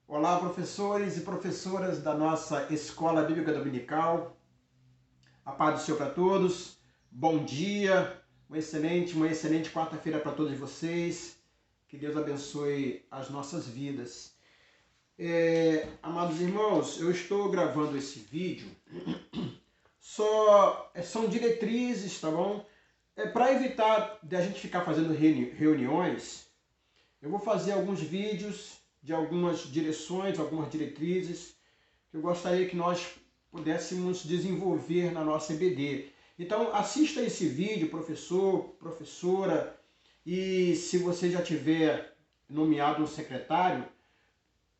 Olá, professores e professoras da nossa Escola Bíblica Dominical. A paz do Senhor para todos. Bom dia, uma excelente quarta-feira para todos vocês. Que Deus abençoe as nossas vidas. Amados irmãos, eu estou gravando esse vídeo. São diretrizes, tá bom? Para evitar de a gente ficar fazendo reuniões, eu vou fazer alguns vídeos de algumas direções, algumas diretrizes que eu gostaria que nós pudéssemos desenvolver na nossa EBD. Então, assista esse vídeo, professor, professora, e se você já tiver nomeado um secretário,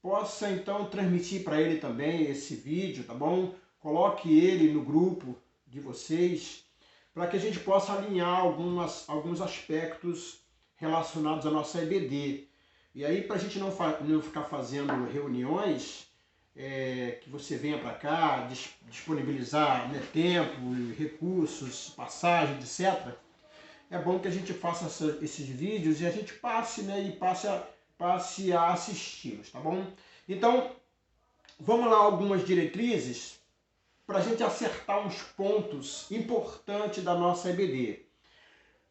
possa então transmitir para ele também esse vídeo, tá bom? Coloque ele no grupo de vocês, para que a gente possa alinhar alguns aspectos relacionados à nossa EBD. E aí, para a gente não ficar fazendo reuniões, que você venha para cá, disponibilizar, né, tempo, recursos, passagem, etc., é bom que a gente faça esses vídeos e a gente passe, né, e passe a assisti-los, tá bom? Então, vamos lá algumas diretrizes para a gente acertar uns pontos importantes da nossa EBD.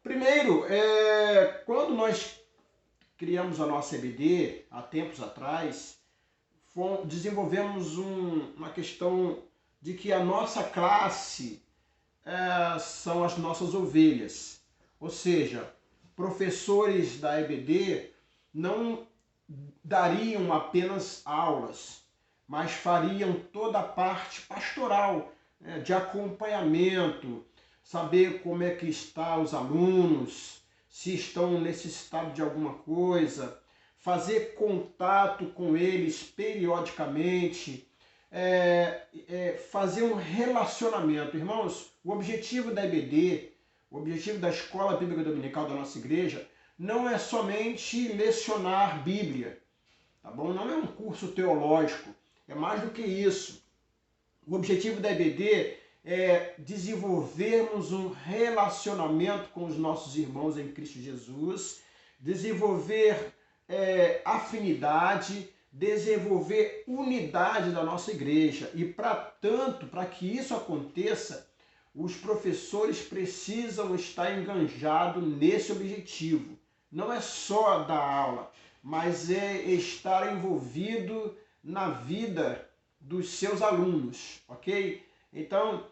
Primeiro, quando nós criamos a nossa EBD, há tempos atrás, desenvolvemos uma questão de que a nossa classe são as nossas ovelhas. Ou seja, professores da EBD não dariam apenas aulas, mas fariam toda a parte pastoral, de acompanhamento, saber como é que estão os alunos, se estão necessitados de alguma coisa, fazer contato com eles periodicamente, fazer um relacionamento. Irmãos, o objetivo da EBD, o objetivo da Escola Bíblica Dominical da nossa igreja, não é somente lecionar Bíblia, tá bom? Não é um curso teológico, é mais do que isso. O objetivo da EBD é desenvolvermos um relacionamento com os nossos irmãos em Cristo Jesus, desenvolver afinidade, desenvolver unidade da nossa igreja. E para que isso aconteça, os professores precisam estar enganjados nesse objetivo. Não é só dar aula, mas é estar envolvido na vida dos seus alunos, ok? Então,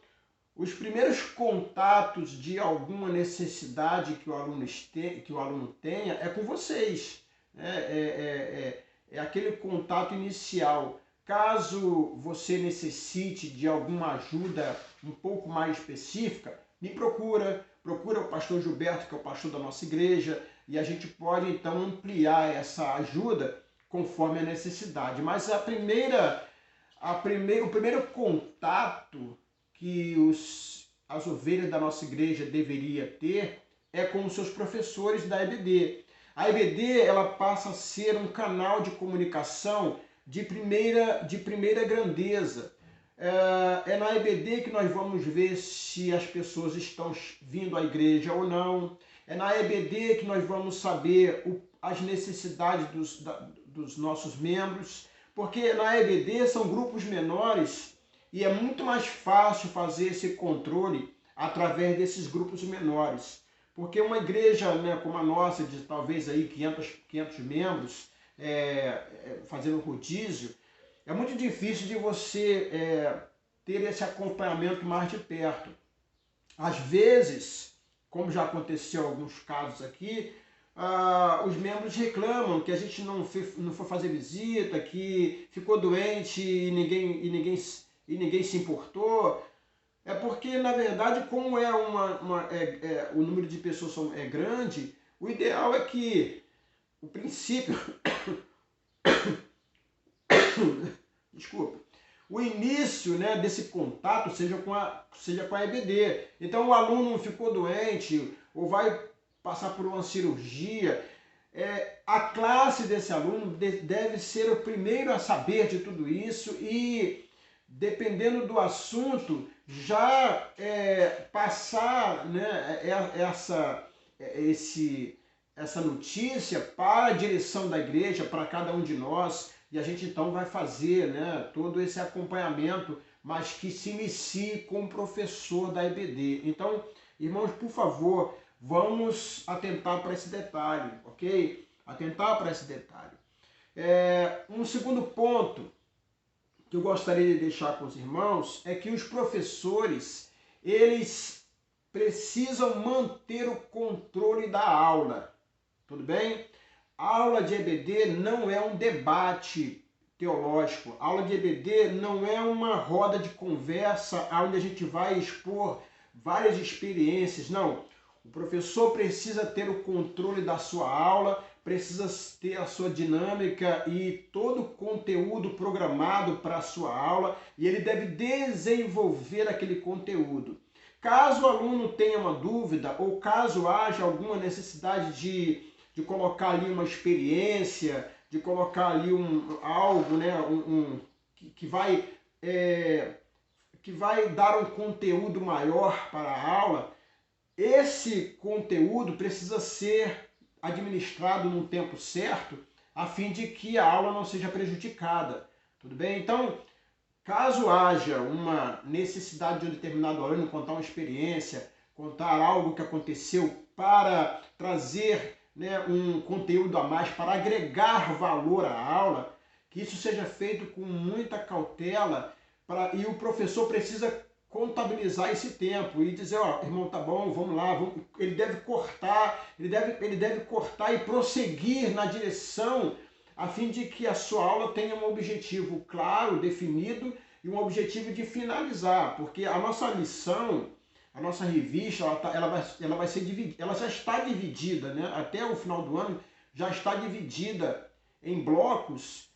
os primeiros contatos de alguma necessidade que o aluno tenha é com vocês. É aquele contato inicial. Caso você necessite de alguma ajuda um pouco mais específica, me procura o pastor Gilberto, que é o pastor da nossa igreja, e a gente pode então ampliar essa ajuda conforme a necessidade. Mas o primeiro contato que as ovelhas da nossa igreja deveria ter é com os seus professores da EBD. A EBD ela passa a ser um canal de comunicação de primeira grandeza. É na EBD que nós vamos ver se as pessoas estão vindo à igreja ou não. É na EBD que nós vamos saber as necessidades dos nossos membros, porque na EBD são grupos menores e é muito mais fácil fazer esse controle através desses grupos menores. Porque uma igreja, né, como a nossa, de talvez aí 500 membros, fazendo rodízio, é muito difícil de você ter esse acompanhamento mais de perto. Às vezes, como já aconteceu em alguns casos aqui, os membros reclamam que a gente não foi fazer visita, que ficou doente e ninguém se importou. É porque, na verdade, como o número de pessoas é grande, o ideal é que o princípio, desculpa, o início, né, desse contato seja com a EBD. Então, o aluno ficou doente ou vai passar por uma cirurgia, a classe desse aluno deve ser o primeiro a saber de tudo isso e, dependendo do assunto, já passar, né, essa notícia para a direção da igreja, para cada um de nós, e a gente então vai fazer, né, todo esse acompanhamento, mas que se inicie com o professor da EBD. Então, irmãos, por favor, vamos atentar para esse detalhe, ok? Atentar para esse detalhe. Um segundo ponto que eu gostaria de deixar com os irmãos é que os professores, eles precisam manter o controle da aula, tudo bem? A aula de EBD não é um debate teológico, a aula de EBD não é uma roda de conversa onde a gente vai expor várias experiências, não. O professor precisa ter o controle da sua aula, precisa ter a sua dinâmica e todo o conteúdo programado para a sua aula, e ele deve desenvolver aquele conteúdo. Caso o aluno tenha uma dúvida ou caso haja alguma necessidade de colocar ali uma experiência, de colocar ali algo, né, que vai dar um conteúdo maior para a aula, esse conteúdo precisa ser administrado no tempo certo, a fim de que a aula não seja prejudicada. Tudo bem? Então, caso haja uma necessidade de um determinado aluno contar uma experiência, contar algo que aconteceu para trazer, né, um conteúdo a mais, para agregar valor à aula, que isso seja feito com muita cautela, e o professor precisa contabilizar esse tempo e dizer, ó, irmão, tá bom, vamos lá, ele deve cortar, ele deve cortar e prosseguir na direção a fim de que a sua aula tenha um objetivo claro, definido e um objetivo de finalizar, porque a nossa lição, a nossa revista, ela vai ser dividida, ela já está dividida, né? Até o final do ano já está dividida em blocos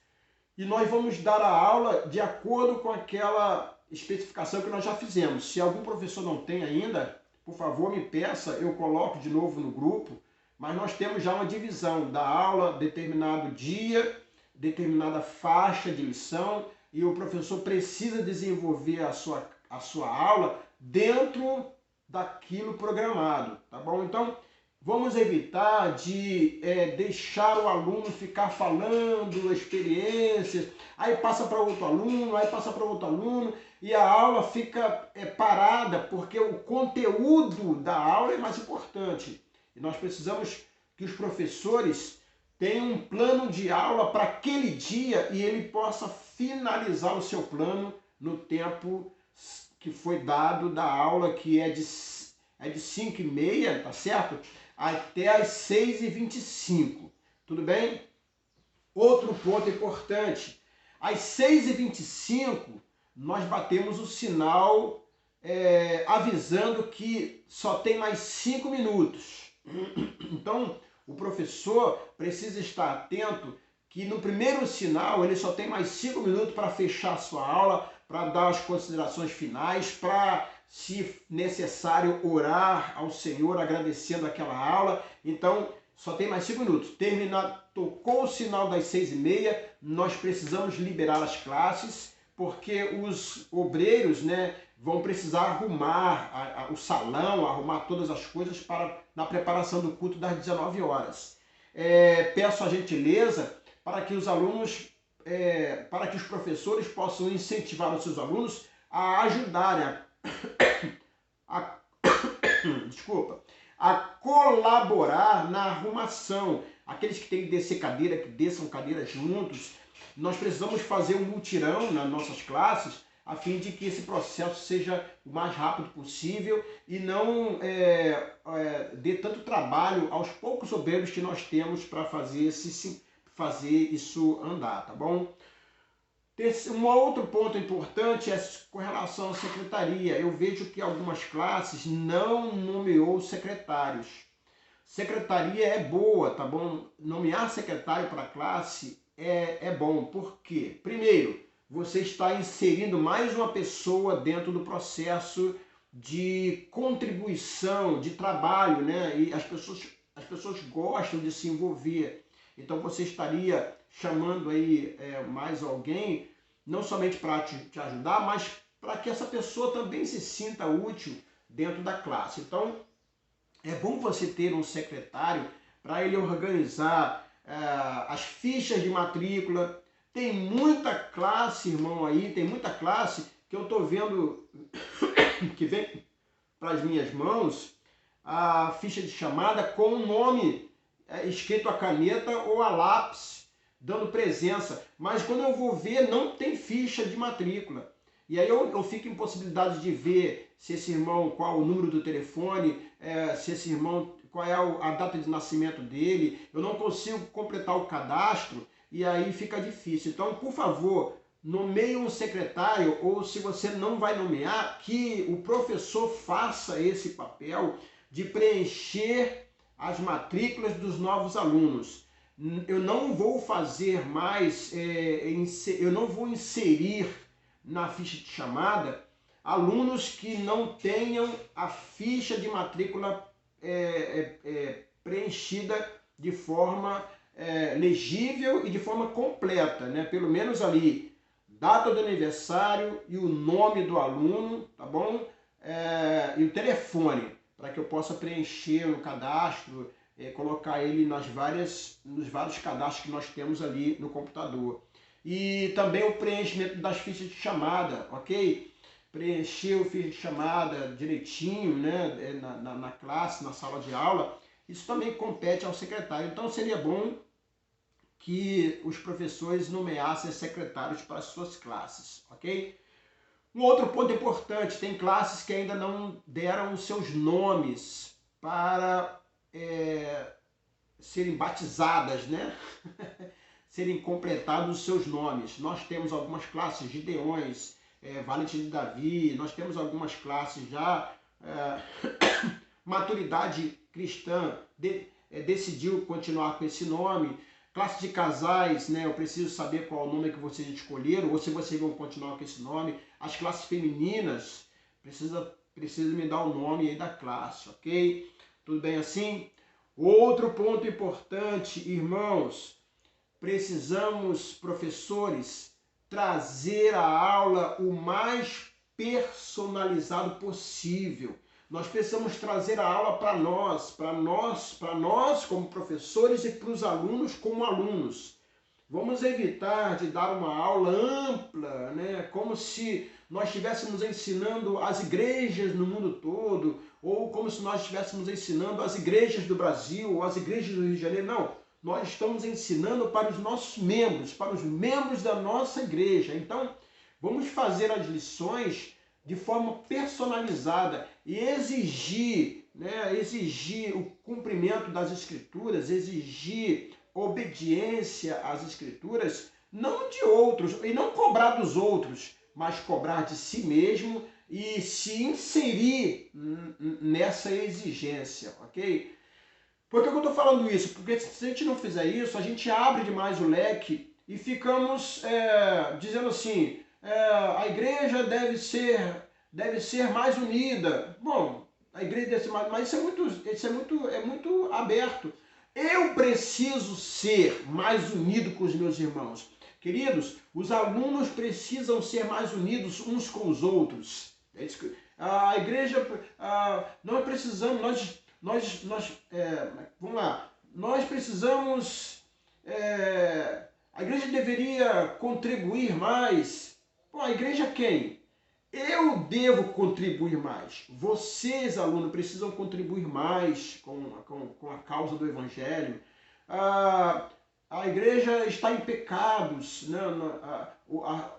e nós vamos dar a aula de acordo com aquela especificação que nós já fizemos. Se algum professor não tem ainda, por favor me peça, eu coloco de novo no grupo, mas nós temos já uma divisão da aula, determinado dia, determinada faixa de lição, e o professor precisa desenvolver a sua aula dentro daquilo programado, tá bom? Então, vamos evitar de deixar o aluno ficar falando experiências, aí passa para outro aluno, aí passa para outro aluno, e a aula fica parada, porque o conteúdo da aula é mais importante. E nós precisamos que os professores tenham um plano de aula para aquele dia e ele possa finalizar o seu plano no tempo que foi dado da aula, que é de 5h30, tá certo? Até às 6h25, tudo bem? Outro ponto importante, às 6h25 nós batemos o sinal avisando que só tem mais 5 minutos. Então, o professor precisa estar atento que no primeiro sinal ele só tem mais 5 minutos para fechar a sua aula, para dar as considerações finais, para, se necessário, orar ao Senhor agradecendo aquela aula. Então, só tem mais 5 minutos. Tocou o sinal das 6h30, nós precisamos liberar as classes, porque os obreiros, né, vão precisar arrumar o salão, arrumar todas as coisas na preparação do culto das 19 horas. Peço a gentileza para que os alunos, para que os professores possam incentivar os seus alunos a ajudarem, a colaborar na arrumação. Aqueles que têm que descer cadeira, que desçam cadeira juntos. Nós precisamos fazer um mutirão nas nossas classes, a fim de que esse processo seja o mais rápido possível e não dê tanto trabalho aos poucos obreiros que nós temos para fazer isso andar, tá bom? Um outro ponto importante é com relação à secretaria. Eu vejo que algumas classes não nomeou secretários. Secretaria é boa, tá bom? Nomear secretário para a classe é bom. Por quê? Primeiro, você está inserindo mais uma pessoa dentro do processo de contribuição, de trabalho, né? E as pessoas gostam de se envolver. Então você estaria chamando aí mais alguém, não somente para te ajudar, mas para que essa pessoa também se sinta útil dentro da classe. Então, é bom você ter um secretário para ele organizar as fichas de matrícula. Tem muita classe, irmão, aí, tem muita classe que eu estou vendo que vem para as minhas mãos a ficha de chamada com o nome escrito a caneta ou a lápis, dando presença. Mas quando eu vou ver, não tem ficha de matrícula. E aí eu fico em possibilidade de ver se esse irmão, qual o número do telefone, se esse irmão, qual é a data de nascimento dele. Eu não consigo completar o cadastro e aí fica difícil. Então, por favor, nomeie um secretário, ou se você não vai nomear, que o professor faça esse papel de preencher as matrículas dos novos alunos. Eu não vou fazer mais, eu não vou inserir na ficha de chamada alunos que não tenham a ficha de matrícula preenchida de forma legível e de forma completa, né? Pelo menos ali, data do aniversário e o nome do aluno, tá bom? E o telefone, para que eu possa preencher o cadastro, colocar ele nos vários cadastros que nós temos ali no computador. E também o preenchimento das fichas de chamada, ok? Preencher o ficha de chamada direitinho, né? na classe, na sala de aula, isso também compete ao secretário. Então seria bom que os professores nomeassem secretários para as suas classes, ok? Um outro ponto importante, tem classes que ainda não deram os seus nomes para serem batizadas, né? Serem completados os seus nomes. Nós temos algumas classes, Gideões, Valente de Davi, nós temos algumas classes já, Maturidade Cristã decidiu continuar com esse nome. Classe de casais, né? Eu preciso saber qual é o nome que vocês escolheram, ou se vocês vão continuar com esse nome. As classes femininas, precisa me dar o nome aí da classe, ok? Tudo bem assim? Outro ponto importante, irmãos, precisamos, professores, trazer a aula o mais personalizado possível. Nós precisamos trazer a aula para nós como professores e para os alunos como alunos. Vamos evitar de dar uma aula ampla, né? Como se nós estivéssemos ensinando as igrejas no mundo todo, ou como se nós estivéssemos ensinando as igrejas do Brasil, ou as igrejas do Rio de Janeiro. Não, nós estamos ensinando para os nossos membros, para os membros da nossa igreja. Então, vamos fazer as lições de forma personalizada e exigir, né, exigir o cumprimento das escrituras, exigir obediência às escrituras, não de outros, e não cobrar dos outros, mas cobrar de si mesmo e se inserir nessa exigência, ok? Por que eu estou falando isso? Porque se a gente não fizer isso, a gente abre demais o leque e ficamos dizendo assim, a igreja deve ser mais unida. Bom, a igreja deve ser mais, mas isso é muito aberto. Eu preciso ser mais unido com os meus irmãos. Queridos, os alunos precisam ser mais unidos uns com os outros. A igreja, nós precisamos, vamos lá, nós precisamos, a igreja deveria contribuir mais. Bom, a igreja quem? Eu devo contribuir mais. Vocês, alunos, precisam contribuir mais com a causa do Evangelho. A igreja está em pecados, né?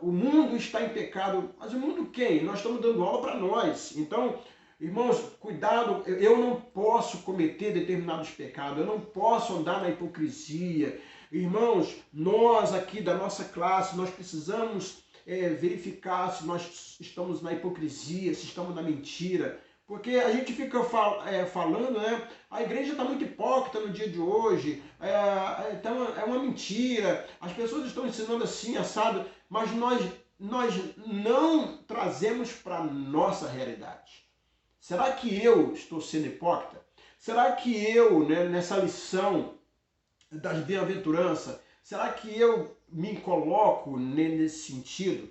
O mundo está em pecado. Mas o mundo quem? Nós estamos dando aula para nós. Então, irmãos, cuidado, eu não posso cometer determinados pecados, eu não posso andar na hipocrisia. Irmãos, nós aqui da nossa classe, nós precisamos verificar se nós estamos na hipocrisia, se estamos na mentira. Porque a gente fica falando, né? A igreja está muito hipócrita no dia de hoje, então é uma mentira, as pessoas estão ensinando assim, assado, mas nós não trazemos para a nossa realidade. Será que eu estou sendo hipócrita? Será que eu, né, nessa lição das bem-aventuranças, será que eu me coloco nesse sentido?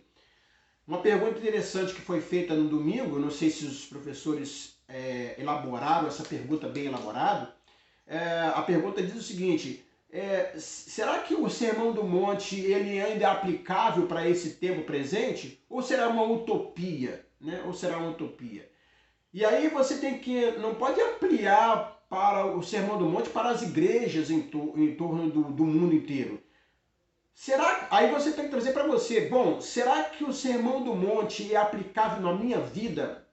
Uma pergunta interessante que foi feita no domingo, não sei se os professores elaboraram essa pergunta bem elaborada, A pergunta diz o seguinte: será que o Sermão do Monte ele ainda é aplicável para esse tempo presente? Ou será uma utopia? Né? Ou será uma utopia? E aí você não pode ampliar para o Sermão do Monte para as igrejas em torno do mundo inteiro. Aí você tem que trazer para você, bom, será que o Sermão do Monte é aplicável na minha vida,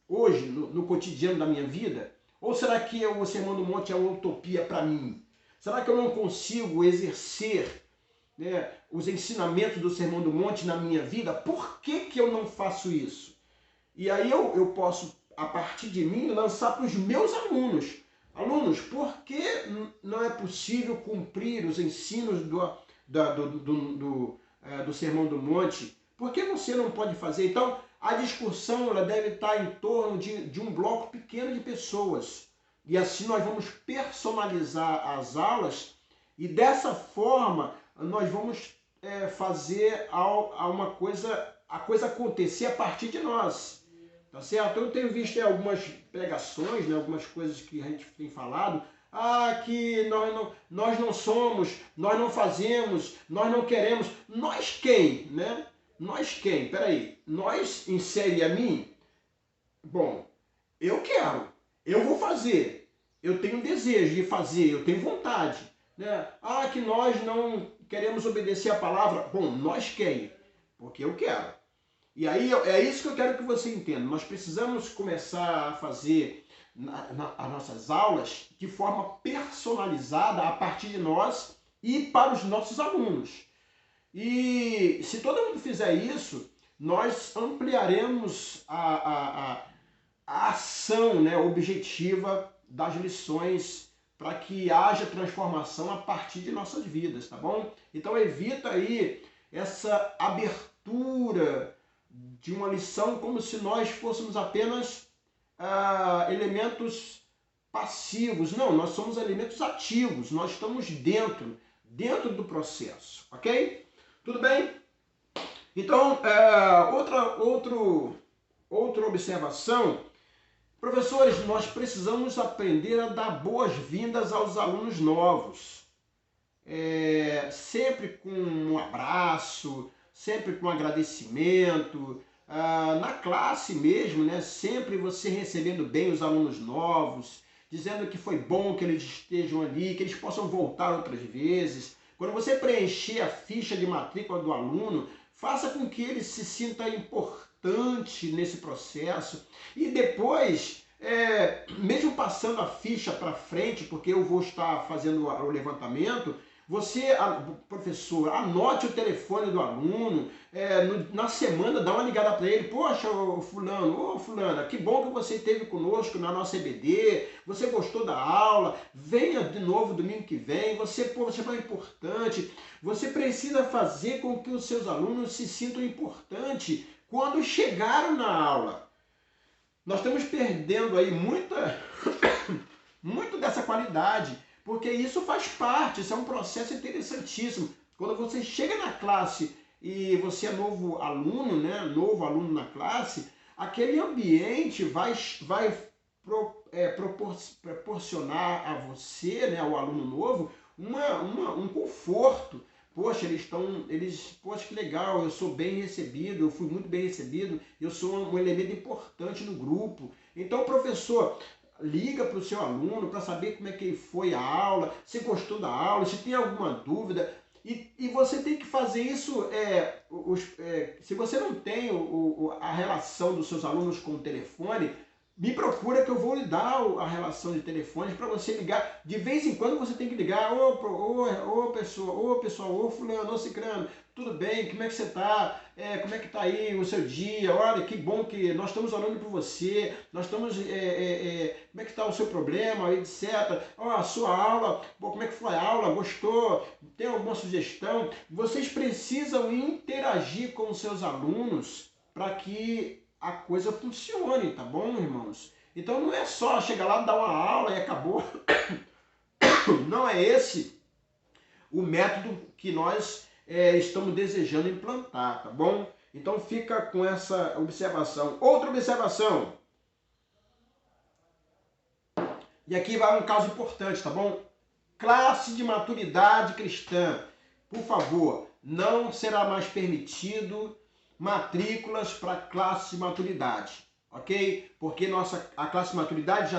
hoje, no cotidiano da minha vida? Ou será que o Sermão do Monte é uma utopia para mim? Será que eu não consigo exercer, né, os ensinamentos do Sermão do Monte na minha vida? Por que eu não faço isso? E aí eu posso, a partir de mim, lançar para os meus alunos. Alunos, por que não é possível cumprir os ensinos do Sermão do Monte? Por que você não pode fazer? Então, a discussão ela deve estar em torno de um bloco pequeno de pessoas. E assim nós vamos personalizar as aulas e dessa forma nós vamos fazer a coisa acontecer a partir de nós. Tá certo? Eu tenho visto algumas pregações, né, algumas coisas que a gente tem falado, que nós não somos, nós não fazemos, nós não queremos. Nós quem, né? Nós quem? Peraí, nós insere a mim? Bom, eu quero, eu vou fazer, eu tenho desejo de fazer, eu tenho vontade. Né? Que nós não queremos obedecer a palavra. Bom, nós quem? Porque eu quero. E aí é isso que eu quero que você entenda. Nós precisamos começar a fazer as nossas aulas de forma personalizada a partir de nós e para os nossos alunos. E se todo mundo fizer isso, nós ampliaremos a ação, né, objetiva das lições para que haja transformação a partir de nossas vidas, tá bom? Então evita aí essa abertura de uma lição como se nós fôssemos apenas elementos passivos. Não, nós somos elementos ativos, nós estamos dentro do processo, ok? Tudo bem? Então, outra observação. Professores, nós precisamos aprender a dar boas-vindas aos alunos novos. Sempre com um abraço, sempre com agradecimento, na classe mesmo, né? Sempre você recebendo bem os alunos novos, dizendo que foi bom que eles estejam ali, que eles possam voltar outras vezes. Quando você preencher a ficha de matrícula do aluno, faça com que ele se sinta importante nesse processo. E depois, mesmo passando a ficha para frente, porque eu vou estar fazendo o levantamento, você, professor, anote o telefone do aluno, na semana dá uma ligada para ele. Poxa, fulana, que bom que você esteve conosco na nossa EBD, você gostou da aula, venha de novo domingo que vem, você é importante. Você precisa fazer com que os seus alunos se sintam importantes quando chegaram na aula. Nós estamos perdendo aí muito dessa qualidade, porque isso faz parte, isso é um processo interessantíssimo. Quando você chega na classe e você é novo aluno, né, novo aluno na classe, aquele ambiente vai proporcionar a você, né, ao aluno novo, um conforto. Poxa, poxa, que legal, eu sou bem recebido, eu fui muito bem recebido, eu sou um elemento importante no grupo. Então, professor, liga para o seu aluno para saber como é que foi a aula, se gostou da aula, se tem alguma dúvida. E você tem que fazer isso, se você não tem a relação dos seus alunos com o telefone, me procura que eu vou lhe dar a relação de telefones para você ligar. De vez em quando você tem que ligar. Ô pessoal, ô fulano, ô cicrano, tudo bem? Como é que você está? Como é que está aí o seu dia? Olha, que bom que nós estamos orando por você. Nós estamos... como é que está o seu problema, etc. A sua aula, como é que foi a aula? Gostou? Tem alguma sugestão? Vocês precisam interagir com os seus alunos para que a coisa funcione, tá bom, irmãos? Então não é só chegar lá, dar uma aula e acabou. Não é esse o método que nós estamos desejando implantar, tá bom? Então fica com essa observação. Outra observação. E aqui vai um caso importante, tá bom? Classe de maturidade cristã. Por favor, não será mais permitido matrículas para classe de maturidade, ok? Porque a classe de maturidade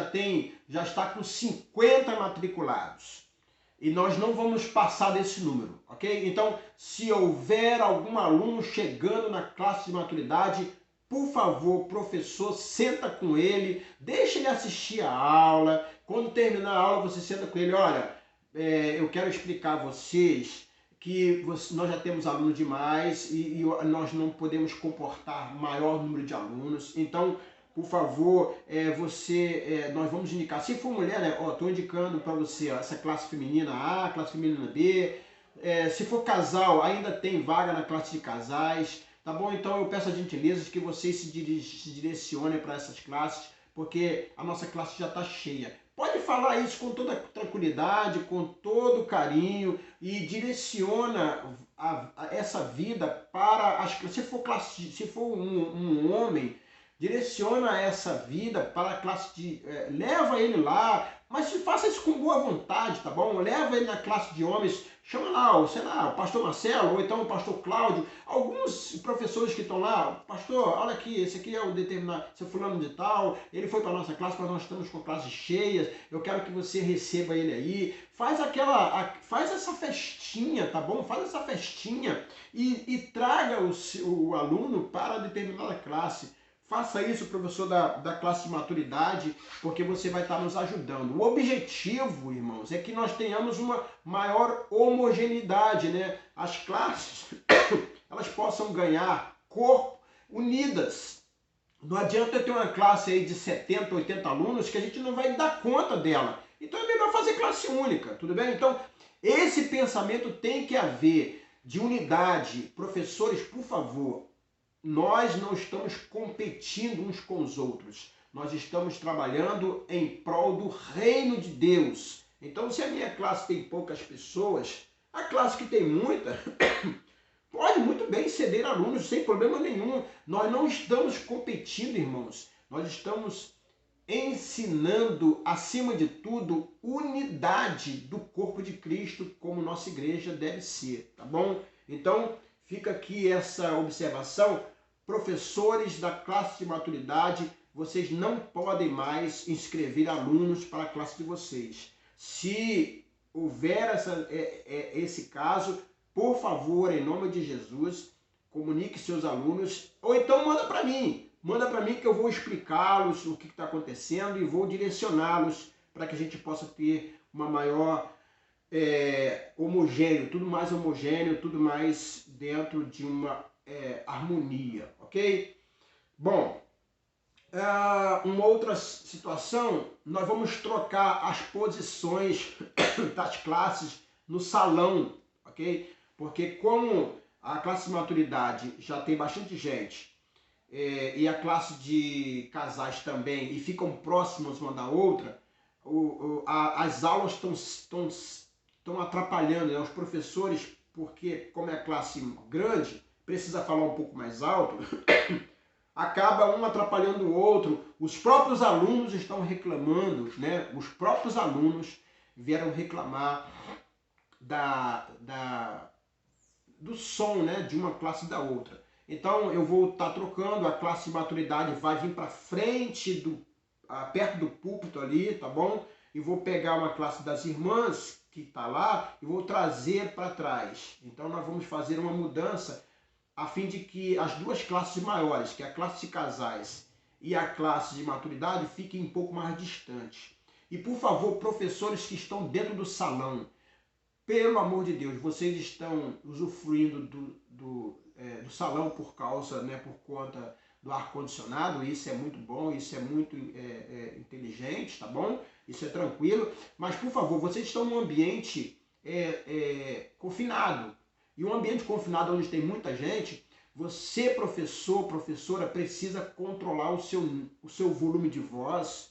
já está com 50 matriculados. E nós não vamos passar desse número, ok? Então, se houver algum aluno chegando na classe de maturidade, por favor, professor, senta com ele, deixa ele assistir a aula. Quando terminar a aula, você senta com ele, olha, eu quero explicar a vocês que nós já temos alunos demais e nós não podemos comportar maior número de alunos. Então, por favor, nós vamos indicar. Se for mulher, né, estou indicando para você essa classe feminina A, classe feminina B. Se for casal, ainda tem vaga na classe de casais. Tá bom? Então eu peço a gentileza de que vocês se direcionem para essas classes, porque a nossa classe já está cheia. Pode falar isso com toda tranquilidade, com todo carinho e direciona essa vida para as classes. Se for um homem, direciona essa vida para a classe de... leva ele lá, mas faça isso com boa vontade, tá bom? Leva ele na classe de homens, chama lá, sei lá, o pastor Marcelo, ou então o pastor Cláudio, alguns professores que estão lá, pastor, olha aqui, esse aqui é o determinado, seu fulano de tal, ele foi para a nossa classe, mas nós estamos com classes cheias, eu quero que você receba ele aí, faz essa festinha, tá bom? Faz essa festinha e traga o aluno para determinada classe. Faça isso, professor da classe de maturidade, porque você vai estar nos ajudando. O objetivo, irmãos, é que nós tenhamos uma maior homogeneidade, né? As classes, elas possam ganhar corpo unidas. Não adianta eu ter uma classe aí de 70, 80 alunos que a gente não vai dar conta dela. Então é melhor fazer classe única, tudo bem? Então, esse pensamento tem que haver de unidade. Professores, por favor, nós não estamos competindo uns com os outros. Nós estamos trabalhando em prol do reino de Deus. Então, se a minha classe tem poucas pessoas, a classe que tem muita pode muito bem ceder alunos sem problema nenhum. Nós não estamos competindo, irmãos. Nós estamos ensinando, acima de tudo, unidade do corpo de Cristo, como nossa igreja deve ser, tá bom? Então, fica aqui essa observação. Professores da classe de maturidade, vocês não podem mais inscrever alunos para a classe de vocês. Se houver esse caso, por favor, em nome de Jesus, comunique seus alunos, ou então manda para mim. Manda para mim que eu vou explicá-los o que está acontecendo e vou direcioná-los para que a gente possa ter uma maior homogêneo, tudo mais dentro de uma harmonia, ok? Bom, uma outra situação, nós vamos trocar as posições das classes no salão, ok? Porque como a classe de maturidade já tem bastante gente, e a classe de casais também, e ficam próximas uma da outra, as aulas estão atrapalhando, né? Os professores, porque como é a classe grande, precisa falar um pouco mais alto, acaba um atrapalhando o outro. Os próprios alunos estão reclamando, né? Os próprios alunos vieram reclamar do som, né? De uma classe da outra. Então eu vou estar trocando, a classe de maturidade vai vir para frente, perto do púlpito ali, tá bom? E vou pegar uma classe das irmãs que está lá e vou trazer para trás. Então nós vamos fazer uma mudança a fim de que as duas classes maiores, que é a classe de casais e a classe de maturidade, fiquem um pouco mais distantes. E por favor, professores que estão dentro do salão, pelo amor de Deus, vocês estão usufruindo do salão por conta do ar-condicionado, isso é muito bom, isso é muito inteligente, tá bom? Isso é tranquilo, mas por favor, vocês estão num ambiente confinado, e um ambiente confinado onde tem muita gente, você, professor, professora, precisa controlar o seu volume de voz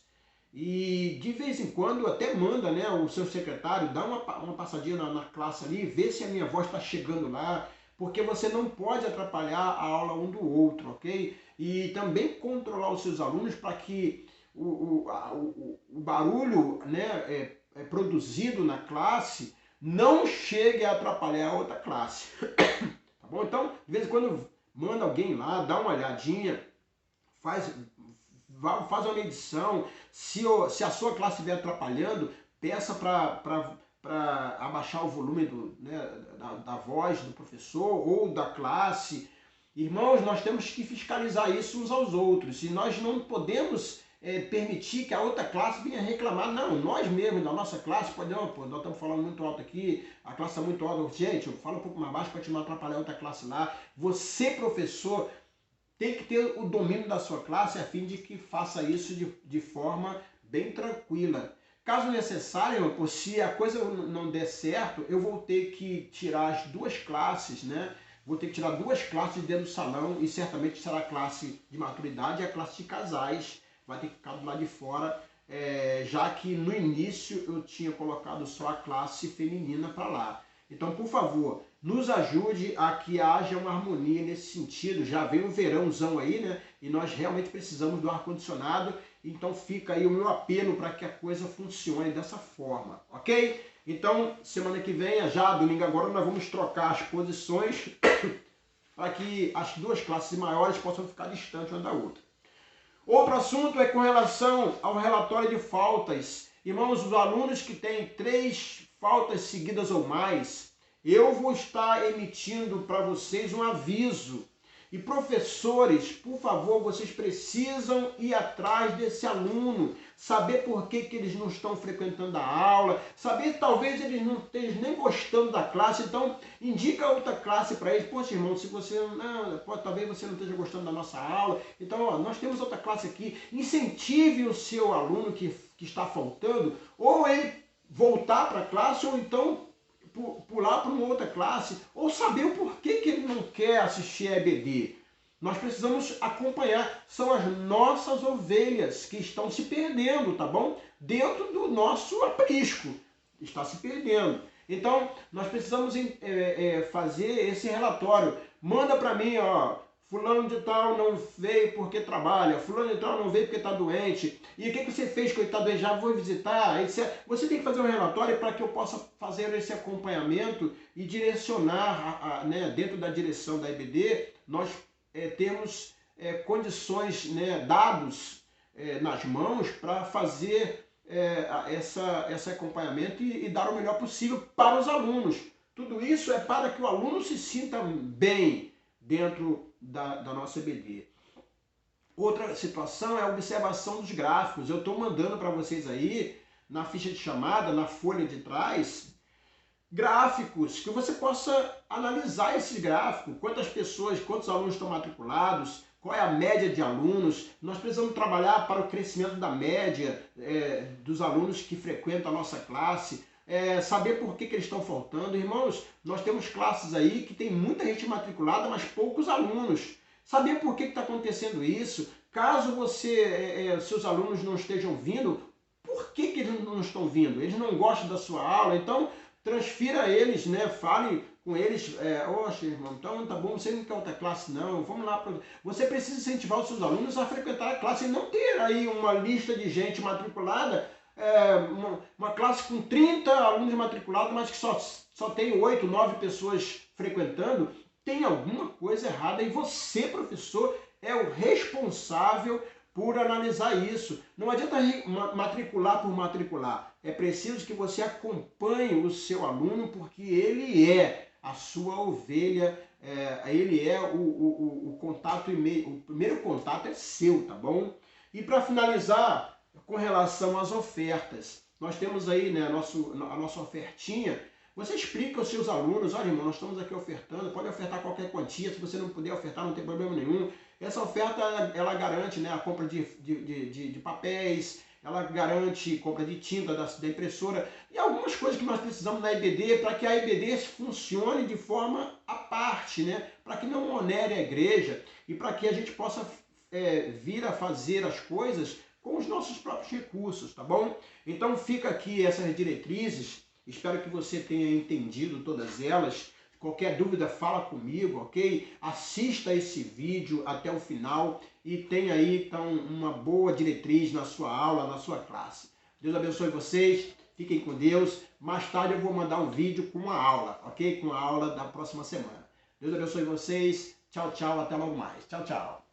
e de vez em quando até manda, né, o seu secretário, dá uma passadinha na classe ali, vê se a minha voz está chegando lá, porque você não pode atrapalhar a aula um do outro, ok? E também controlar os seus alunos para que o barulho, né, produzido na classe não chegue a atrapalhar a outra classe. Tá bom? Então, de vez em quando, manda alguém lá, dá uma olhadinha, faz uma medição. Se a sua classe estiver atrapalhando, peça para abaixar o volume da voz do professor ou da classe. Irmãos, nós temos que fiscalizar isso uns aos outros. E nós não podemos permitir que a outra classe venha reclamar. Não, nós mesmos, da nossa classe, podemos, nós estamos falando muito alto aqui, a classe está muito alta. Gente, fala um pouco mais baixo para te não atrapalhar a outra classe lá. Você, professor, tem que ter o domínio da sua classe a fim de que faça isso de forma bem tranquila. Caso necessário, se a coisa não der certo, eu vou ter que tirar as duas classes, né? Vou ter que tirar duas classes dentro do salão e certamente será a classe de maturidade e a classe de casais. Vai ter que ficar do lado de fora, já que no início eu tinha colocado só a classe feminina para lá. Então, por favor, nos ajude a que haja uma harmonia nesse sentido. Já vem o verãozão aí, né? E nós realmente precisamos do ar-condicionado. Então fica aí o meu apelo para que a coisa funcione dessa forma, ok? Então, semana que vem, já domingo agora, nós vamos trocar as posições para que as duas classes maiores possam ficar distantes uma da outra. Outro assunto é com relação ao relatório de faltas. Irmãos, os alunos que têm 3 faltas seguidas ou mais, eu vou estar emitindo para vocês um aviso. E professores, por favor, vocês precisam ir atrás desse aluno, saber por que eles não estão frequentando a aula, saber talvez eles não estejam nem gostando da classe, então indica outra classe para eles. Poxa, irmão, se você talvez você não esteja gostando da nossa aula, então ó, nós temos outra classe aqui. Incentive o seu aluno que está faltando, ou ele voltar para a classe, ou então pular para uma outra classe, ou saber o porquê que ele não quer assistir a EBD. Nós precisamos acompanhar. São as nossas ovelhas que estão se perdendo, tá bom? Dentro do nosso aprisco. Está se perdendo. Então, nós precisamos fazer esse relatório. Manda para mim, ó, fulano de tal não veio porque trabalha, fulano de tal não veio porque está doente. E o que você fez que ele está doente? Já vou visitar. Você tem que fazer um relatório para que eu possa fazer esse acompanhamento e direcionar, né, dentro da direção da EBD, nós temos condições, né, dados nas mãos para fazer esse acompanhamento e dar o melhor possível para os alunos. Tudo isso é para que o aluno se sinta bem dentro da nossa EBD. Outra situação é a observação dos gráficos. Eu estou mandando para vocês aí, na ficha de chamada, na folha de trás, gráficos, que você possa analisar esses gráficos, quantas pessoas, quantos alunos estão matriculados, qual é a média de alunos. Nós precisamos trabalhar para o crescimento da média dos alunos que frequentam a nossa classe, saber por que eles estão faltando. Irmãos, nós temos classes aí que tem muita gente matriculada, mas poucos alunos. Saber por que está acontecendo isso. Caso seus alunos não estejam vindo, por que eles não estão vindo? Eles não gostam da sua aula, então transfira eles, né? Fale com eles, oxe, irmão, então tá bom, você não quer outra classe não, vamos lá. Você precisa incentivar os seus alunos a frequentar a classe e não ter aí uma lista de gente matriculada, uma classe com 30 alunos matriculados, mas que só tem 8, 9 pessoas frequentando. Tem alguma coisa errada e você, professor, é o responsável por analisar isso. Não adianta matricular por matricular. É preciso que você acompanhe o seu aluno, porque ele é a sua ovelha, ele é o contato e-mail. O primeiro contato é seu, tá bom? E para finalizar, com relação às ofertas, nós temos aí, né, a nossa ofertinha. Você explica aos seus alunos, olha, irmão, nós estamos aqui ofertando, pode ofertar qualquer quantia, se você não puder ofertar, não tem problema nenhum. Essa oferta, ela garante, né, a compra de papéis, ela garante compra de tinta da impressora e algumas coisas que nós precisamos na EBD para que a EBD funcione de forma à parte, né, para que não onere a igreja e para que a gente possa vir a fazer as coisas com os nossos próprios recursos, tá bom? Então fica aqui essas diretrizes. Espero que você tenha entendido todas elas. Qualquer dúvida, fala comigo, ok? Assista esse vídeo até o final e tenha aí, então, uma boa diretriz na sua aula, na sua classe. Deus abençoe vocês, fiquem com Deus. Mais tarde eu vou mandar um vídeo com a aula, ok? Com a aula da próxima semana. Deus abençoe vocês. Tchau, tchau. Até logo mais. Tchau, tchau.